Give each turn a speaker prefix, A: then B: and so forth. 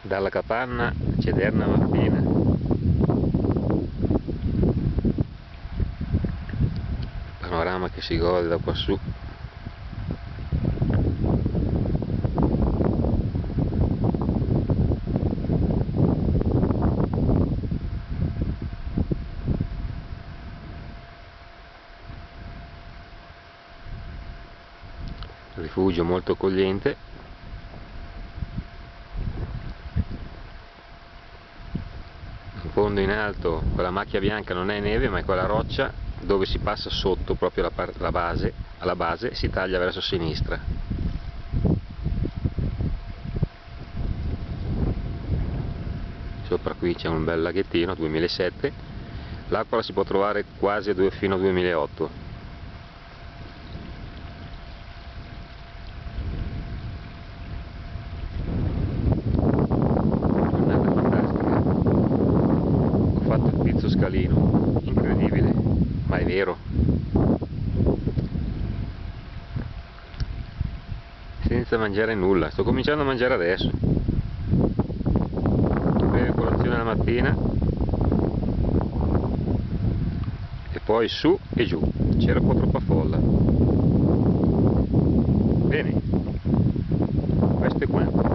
A: Dalla capanna Cederna Martina. Panorama che si gode da quassù. Rifugio molto accogliente. In fondo in alto quella macchia bianca non è neve, ma è quella roccia dove si passa sotto proprio la base, alla base si taglia verso sinistra. Sopra qui c'è un bel laghettino 2007, l'acqua la si può trovare quasi fino a 2008. Scalino, incredibile, ma è vero, senza mangiare nulla. Sto cominciando a mangiare adesso, breve colazione la mattina e poi su e giù, c'era un po' troppa folla. Bene, questo è quanto.